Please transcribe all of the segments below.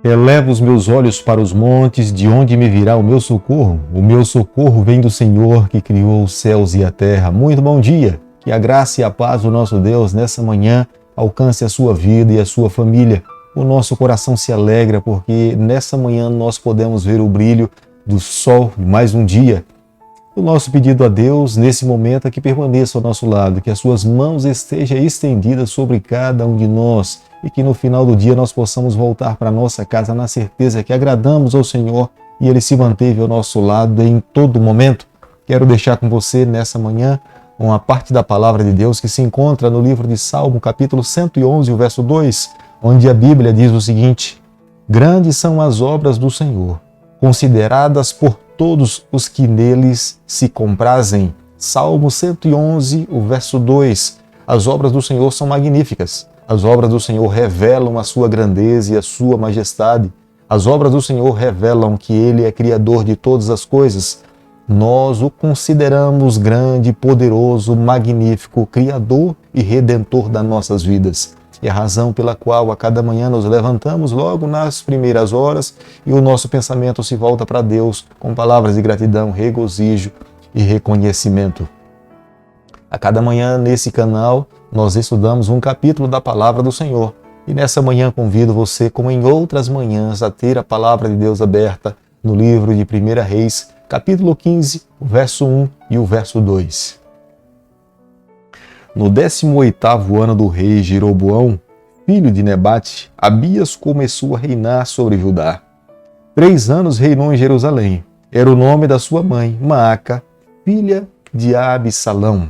Elevo os meus olhos para os montes, de onde me virá o meu socorro? O meu socorro vem do Senhor, que criou os céus e a terra. Muito bom dia! Que a graça e a paz do nosso Deus nessa manhã alcance a sua vida e a sua família. O nosso coração se alegra porque nessa manhã nós podemos ver o brilho do sol de mais um dia. O nosso pedido a Deus nesse momento é que permaneça ao nosso lado, que as suas mãos estejam estendidas sobre cada um de nós e que no final do dia nós possamos voltar para nossa casa na certeza que agradamos ao Senhor e Ele se manteve ao nosso lado em todo momento. Quero deixar com você nessa manhã uma parte da palavra de Deus que se encontra no livro de Salmo, capítulo 111, o verso 2, onde a Bíblia diz o seguinte: grandes são as obras do Senhor, consideradas por todos os que neles se comprazem. Salmo 111, o verso 2. As obras do Senhor são magníficas. As obras do Senhor revelam a sua grandeza e a sua majestade. As obras do Senhor revelam que Ele é Criador de todas as coisas. Nós o consideramos grande, poderoso, magnífico, Criador e Redentor das nossas vidas. É a razão pela qual a cada manhã nos levantamos logo nas primeiras horas e o nosso pensamento se volta para Deus com palavras de gratidão, regozijo e reconhecimento. A cada manhã nesse canal nós estudamos um capítulo da palavra do Senhor. E nessa manhã convido você, como em outras manhãs, a ter a palavra de Deus aberta no livro de 1 Reis, capítulo 15, o verso 1 e o verso 2. No 18º ano do rei Jeroboão, filho de Nebate, Abias começou a reinar sobre Judá. 3 anos reinou em Jerusalém. Era o nome da sua mãe, Maaca, filha de Absalão.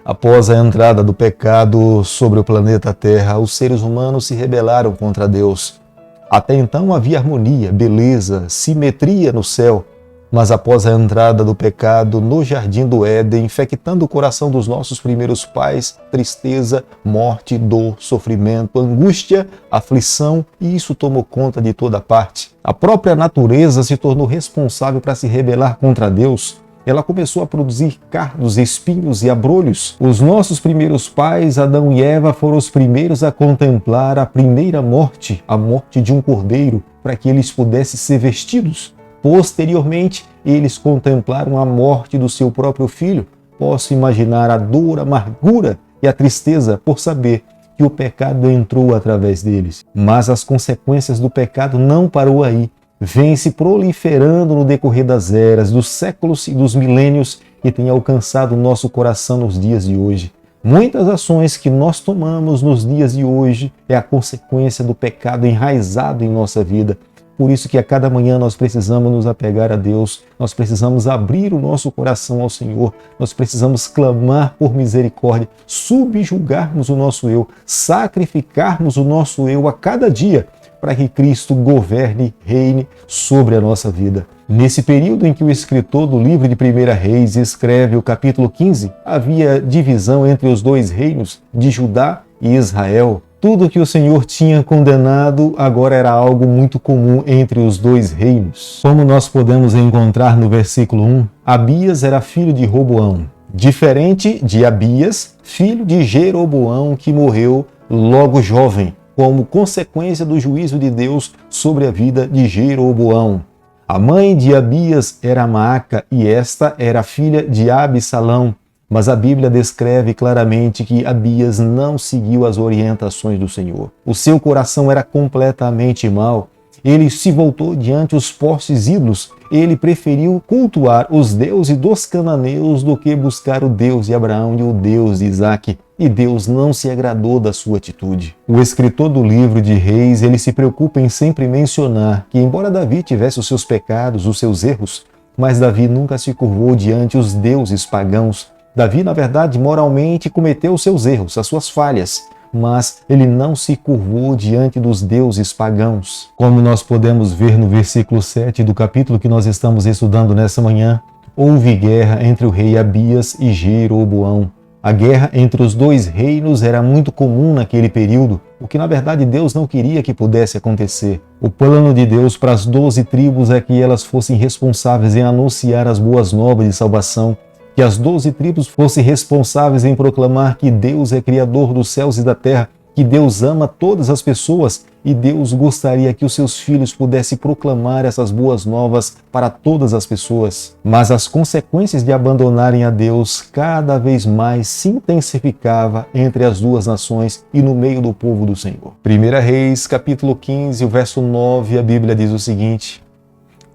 Após a entrada do pecado sobre o planeta Terra, os seres humanos se rebelaram contra Deus. Até então havia harmonia, beleza, simetria no céu. Mas após a entrada do pecado no jardim do Éden, infectando o coração dos nossos primeiros pais, tristeza, morte, dor, sofrimento, angústia, aflição, e isso tomou conta de toda parte. A própria natureza se tornou responsável para se rebelar contra Deus. Ela começou a produzir cardos, espinhos e abrolhos. Os nossos primeiros pais, Adão e Eva, foram os primeiros a contemplar a primeira morte, a morte de um cordeiro, para que eles pudessem ser vestidos. Posteriormente, eles contemplaram a morte do seu próprio filho. Posso imaginar a dor, a amargura e a tristeza por saber que o pecado entrou através deles. Mas as consequências do pecado não parou aí. Vem se proliferando no decorrer das eras, dos séculos e dos milênios e tem alcançado o nosso coração nos dias de hoje. Muitas ações que nós tomamos nos dias de hoje é a consequência do pecado enraizado em nossa vida. Por isso que a cada manhã nós precisamos nos apegar a Deus, nós precisamos abrir o nosso coração ao Senhor, nós precisamos clamar por misericórdia, subjugarmos o nosso eu, sacrificarmos o nosso eu a cada dia, para que Cristo governe, reine sobre a nossa vida. Nesse período em que o escritor do livro de 1 Reis escreve o capítulo 15, havia divisão entre os dois reinos de Judá e Israel. Tudo que o Senhor tinha condenado agora era algo muito comum entre os dois reinos. Como nós podemos encontrar no versículo 1, Abias era filho de Roboão, diferente de Abias, filho de Jeroboão, que morreu logo jovem, como consequência do juízo de Deus sobre a vida de Jeroboão. A mãe de Abias era Maaca e esta era filha de Absalão. Mas a Bíblia descreve claramente que Abias não seguiu as orientações do Senhor. O seu coração era completamente mau. Ele se voltou diante os postes ídolos. Ele preferiu cultuar os deuses dos cananeus do que buscar o Deus de Abraão e o Deus de Isaque. E Deus não se agradou da sua atitude. O escritor do livro de Reis, ele se preocupa em sempre mencionar que, embora Davi tivesse os seus pecados, os seus erros, mas Davi nunca se curvou diante os deuses pagãos. Davi, na verdade, moralmente cometeu os seus erros, as suas falhas, mas ele não se curvou diante dos deuses pagãos. Como nós podemos ver no versículo 7 do capítulo que nós estamos estudando nessa manhã, houve guerra entre o rei Abias e Jeroboão. A guerra entre os dois reinos era muito comum naquele período, o que na verdade Deus não queria que pudesse acontecer. O plano de Deus para as 12 tribos é que elas fossem responsáveis em anunciar as boas novas de salvação, que as 12 tribos fossem responsáveis em proclamar que Deus é Criador dos céus e da terra, que Deus ama todas as pessoas e Deus gostaria que os seus filhos pudessem proclamar essas boas novas para todas as pessoas. Mas as consequências de abandonarem a Deus cada vez mais se intensificava entre as duas nações e no meio do povo do Senhor. 1 Reis, capítulo 15, o verso 9, a Bíblia diz o seguinte: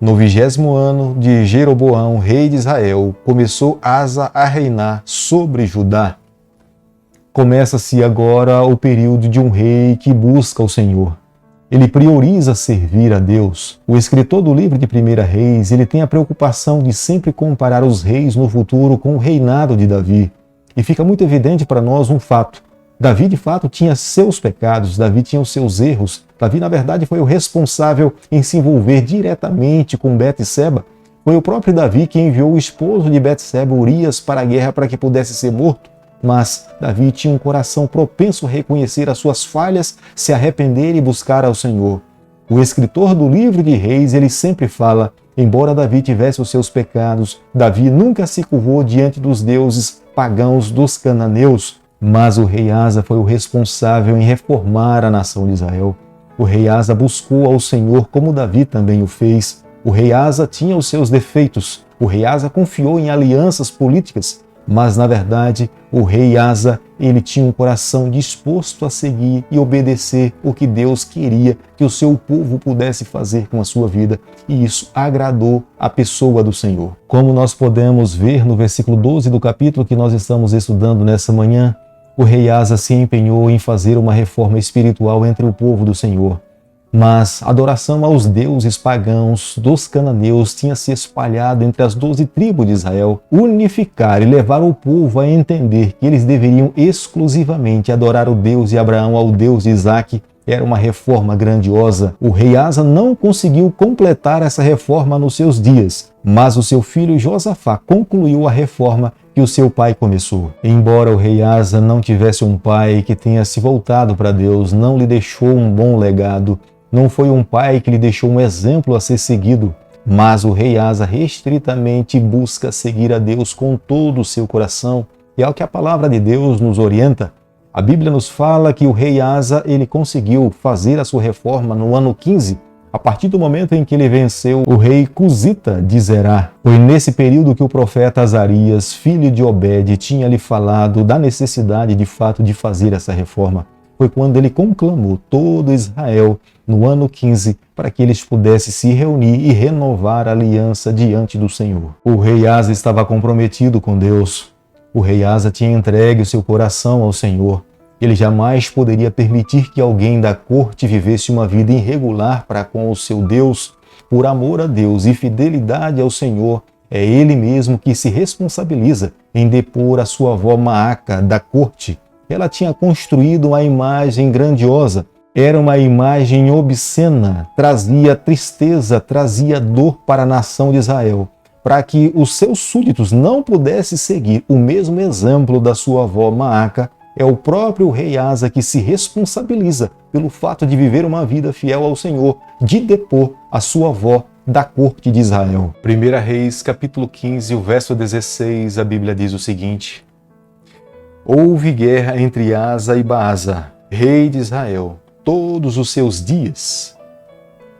no 20º ano de Jeroboão, rei de Israel, começou Asa a reinar sobre Judá. Começa-se agora o período de um rei que busca o Senhor. Ele prioriza servir a Deus. O escritor do livro de 1 Reis, ele tem a preocupação de sempre comparar os reis no futuro com o reinado de Davi. E fica muito evidente para nós um fato. Davi, de fato, tinha seus pecados, Davi tinha os seus erros. Davi, na verdade, foi o responsável em se envolver diretamente com Betseba. Foi o próprio Davi que enviou o esposo de Betseba, Urias, para a guerra para que pudesse ser morto. Mas Davi tinha um coração propenso a reconhecer as suas falhas, se arrepender e buscar ao Senhor. O escritor do livro de Reis, ele sempre fala, embora Davi tivesse os seus pecados, Davi nunca se curvou diante dos deuses pagãos dos cananeus, mas o rei Asa foi o responsável em reformar a nação de Israel. O rei Asa buscou ao Senhor como Davi também o fez. O rei Asa tinha os seus defeitos. O rei Asa confiou em alianças políticas. Mas, na verdade, o rei Asa, ele tinha um coração disposto a seguir e obedecer o que Deus queria que o seu povo pudesse fazer com a sua vida. E isso agradou a pessoa do Senhor. Como nós podemos ver no versículo 12 do capítulo que nós estamos estudando nessa manhã, o rei Asa se empenhou em fazer uma reforma espiritual entre o povo do Senhor. Mas a adoração aos deuses pagãos dos cananeus tinha se espalhado entre as 12 tribos de Israel. Unificar e levar o povo a entender que eles deveriam exclusivamente adorar o Deus de Abraão ao Deus de Isaque era uma reforma grandiosa. O rei Asa não conseguiu completar essa reforma nos seus dias, mas o seu filho Josafá concluiu a reforma que o seu pai começou. Embora o rei Asa não tivesse um pai que tenha se voltado para Deus, não lhe deixou um bom legado, não foi um pai que lhe deixou um exemplo a ser seguido, mas o rei Asa restritamente busca seguir a Deus com todo o seu coração. E é o que a palavra de Deus nos orienta. A Bíblia nos fala que o rei Asa, ele conseguiu fazer a sua reforma no ano 15, a partir do momento em que ele venceu o rei Cusita de Zerá. Foi nesse período que o profeta Azarias, filho de Obed, tinha lhe falado da necessidade de fato de fazer essa reforma. Foi quando ele conclamou todo Israel no ano 15 para que eles pudessem se reunir e renovar a aliança diante do Senhor. O rei Asa estava comprometido com Deus. O rei Asa tinha entregue o seu coração ao Senhor. Ele jamais poderia permitir que alguém da corte vivesse uma vida irregular para com o seu Deus. Por amor a Deus e fidelidade ao Senhor, é ele mesmo que se responsabiliza em depor a sua avó Maaca da corte. Ela tinha construído uma imagem grandiosa. Era uma imagem obscena, trazia tristeza, trazia dor para a nação de Israel, para que os seus súditos não pudessem seguir o mesmo exemplo da sua avó Maaca. É o próprio rei Asa que se responsabiliza pelo fato de viver uma vida fiel ao Senhor, de depor a sua avó da corte de Israel. 1 Reis, capítulo 15, o verso 16, a Bíblia diz o seguinte: houve guerra entre Asa e Baasa, rei de Israel, todos os seus dias.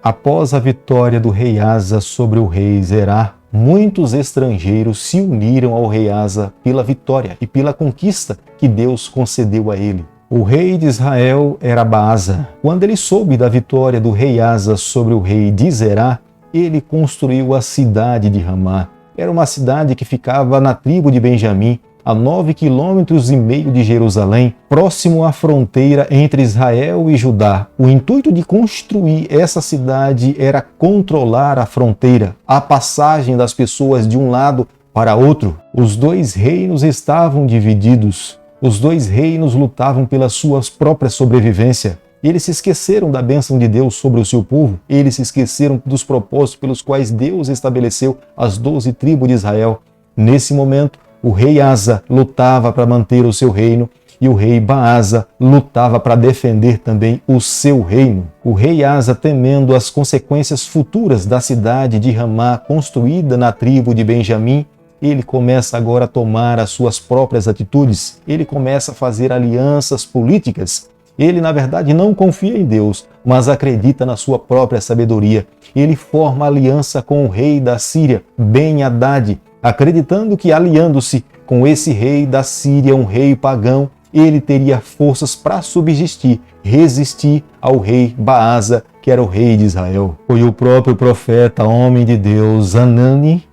Após a vitória do rei Asa sobre o rei Zerá, muitos estrangeiros se uniram ao rei Asa pela vitória e pela conquista que Deus concedeu a ele. O rei de Israel era Baasa. Quando ele soube da vitória do rei Asa sobre o rei de Zerá, ele construiu a cidade de Ramá. Era uma cidade que ficava na tribo de Benjamim, a 9,5 quilômetros de Jerusalém, próximo à fronteira entre Israel e Judá. O intuito de construir essa cidade era controlar a fronteira, a passagem das pessoas de um lado para outro. Os dois reinos estavam divididos. Os dois reinos lutavam pela sua própria sobrevivência. Eles se esqueceram da bênção de Deus sobre o seu povo. Eles se esqueceram dos propósitos pelos quais Deus estabeleceu as 12 tribos de Israel. Nesse momento, o rei Asa lutava para manter o seu reino e o rei Baasa lutava para defender também o seu reino. O rei Asa, temendo as consequências futuras da cidade de Ramá, construída na tribo de Benjamim, ele começa agora a tomar as suas próprias atitudes. Ele começa a fazer alianças políticas. Ele, na verdade, não confia em Deus, mas acredita na sua própria sabedoria. Ele forma aliança com o rei da Síria, Ben-Hadad, acreditando que, aliando-se com esse rei da Síria, um rei pagão, ele teria forças para subsistir, resistir ao rei Baasa, que era o rei de Israel. Foi o próprio profeta, homem de Deus, Hanani,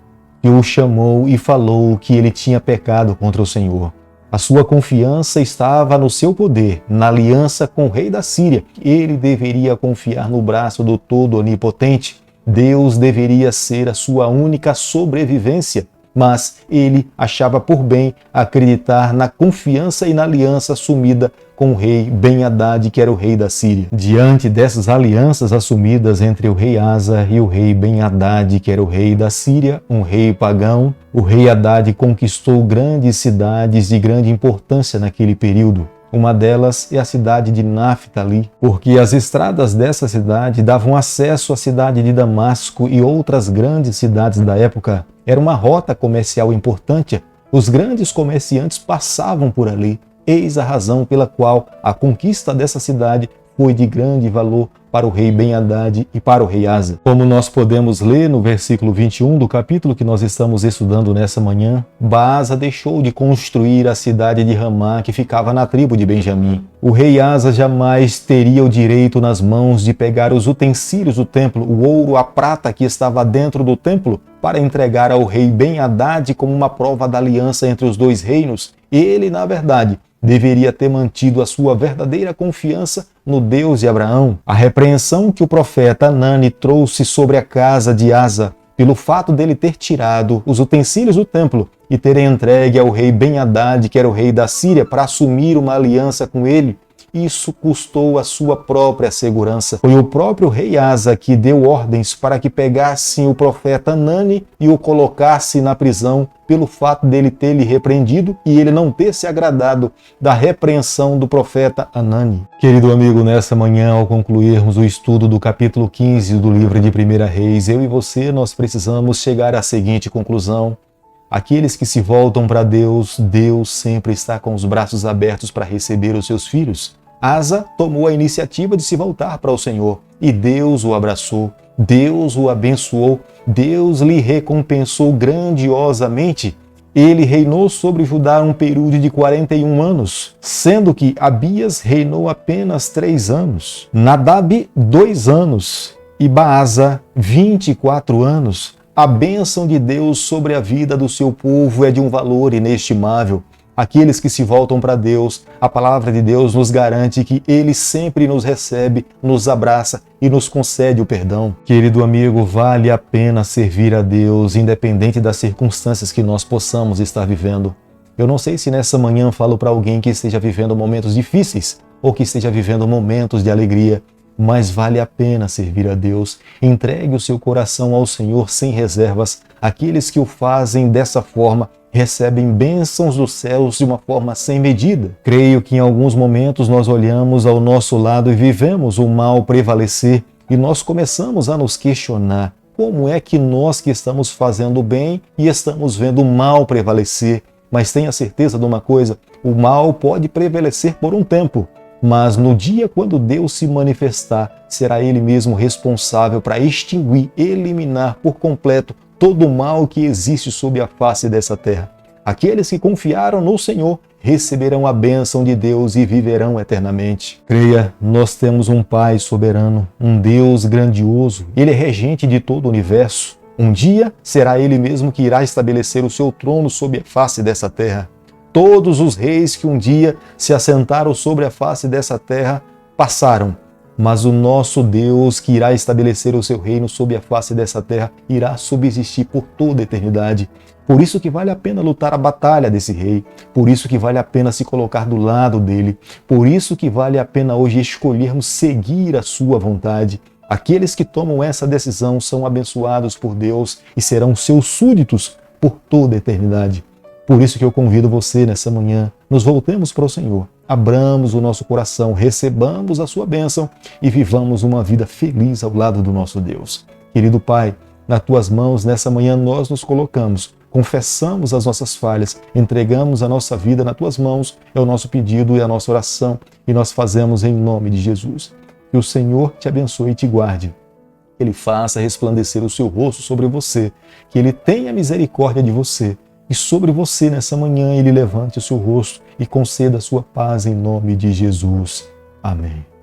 que o chamou e falou que ele tinha pecado contra o Senhor. A sua confiança estava no seu poder, na aliança com o rei da Síria. Ele deveria confiar no braço do Todo-Onipotente. Deus deveria ser a sua única sobrevivência. Mas ele achava por bem acreditar na confiança e na aliança assumida com o rei Ben-Hadad, que era o rei da Síria. Diante dessas alianças assumidas entre o rei Asa e o rei Ben-Hadad, que era o rei da Síria, um rei pagão, o rei Hadad conquistou grandes cidades de grande importância naquele período. Uma delas é a cidade de Naftali, porque as estradas dessa cidade davam acesso à cidade de Damasco e outras grandes cidades da época. Era uma rota comercial importante. Os grandes comerciantes passavam por ali. Eis a razão pela qual a conquista dessa cidade foi de grande valor para o rei Ben-Hadad e para o rei Asa. Como nós podemos ler no versículo 21 do capítulo que nós estamos estudando nessa manhã, Baasa deixou de construir a cidade de Ramá, que ficava na tribo de Benjamim. O rei Asa jamais teria o direito nas mãos de pegar os utensílios do templo, o ouro, a prata que estava dentro do templo, para entregar ao rei Ben-Hadad como uma prova da aliança entre os dois reinos. Ele, na verdade, deveria ter mantido a sua verdadeira confiança no Deus de Abraão. A repreensão que o profeta Hanani trouxe sobre a casa de Asa, pelo fato dele ter tirado os utensílios do templo e ter entregue ao rei Ben-Hadad, que era o rei da Síria, para assumir uma aliança com ele, isso custou a sua própria segurança. Foi o próprio rei Asa que deu ordens para que pegassem o profeta Hanani e o colocasse na prisão pelo fato dele ter lhe repreendido e ele não ter se agradado da repreensão do profeta Hanani. Querido amigo, nessa manhã, ao concluirmos o estudo do capítulo 15 do livro de 1 Reis, eu e você, nós precisamos chegar à seguinte conclusão. Aqueles que se voltam para Deus, Deus sempre está com os braços abertos para receber os seus filhos. Asa tomou a iniciativa de se voltar para o Senhor e Deus o abraçou, Deus o abençoou, Deus lhe recompensou grandiosamente. Ele reinou sobre Judá um período de 41 anos, sendo que Abias reinou apenas 3 anos, Nadab 2 anos e Baasa 24 anos. A bênção de Deus sobre a vida do seu povo é de um valor inestimável. Aqueles que se voltam para Deus, a palavra de Deus nos garante que Ele sempre nos recebe, nos abraça e nos concede o perdão. Querido amigo, vale a pena servir a Deus, independente das circunstâncias que nós possamos estar vivendo. Eu não sei se nessa manhã falo para alguém que esteja vivendo momentos difíceis ou que esteja vivendo momentos de alegria, mas vale a pena servir a Deus. Entregue o seu coração ao Senhor sem reservas. Aqueles que o fazem dessa forma recebem bênçãos dos céus de uma forma sem medida. Creio que em alguns momentos nós olhamos ao nosso lado e vivemos o mal prevalecer e nós começamos a nos questionar como é que nós que estamos fazendo bem e estamos vendo o mal prevalecer. Mas tenha certeza de uma coisa, o mal pode prevalecer por um tempo, mas no dia quando Deus se manifestar, será Ele mesmo responsável para extinguir, eliminar por completo todo o mal que existe sob a face dessa terra. Aqueles que confiaram no Senhor receberão a bênção de Deus e viverão eternamente. Creia, nós temos um Pai soberano, um Deus grandioso. Ele é regente de todo o universo. Um dia será Ele mesmo que irá estabelecer o seu trono sob a face dessa terra. Todos os reis que um dia se assentaram sobre a face dessa terra passaram. Mas o nosso Deus, que irá estabelecer o seu reino sob a face dessa terra, irá subsistir por toda a eternidade. Por isso que vale a pena lutar a batalha desse rei. Por isso que vale a pena se colocar do lado dele. Por isso que vale a pena hoje escolhermos seguir a sua vontade. Aqueles que tomam essa decisão são abençoados por Deus e serão seus súditos por toda a eternidade. Por isso que eu convido você nessa manhã, nos voltemos para o Senhor, abramos o nosso coração, recebamos a sua bênção e vivamos uma vida feliz ao lado do nosso Deus. Querido Pai, nas tuas mãos nessa manhã nós nos colocamos, confessamos as nossas falhas, entregamos a nossa vida nas tuas mãos, é o nosso pedido e a nossa oração, e nós fazemos em nome de Jesus. Que o Senhor te abençoe e te guarde. Que Ele faça resplandecer o seu rosto sobre você, que Ele tenha misericórdia de você, e sobre você nessa manhã Ele levante o seu rosto e conceda a sua paz em nome de Jesus. Amém.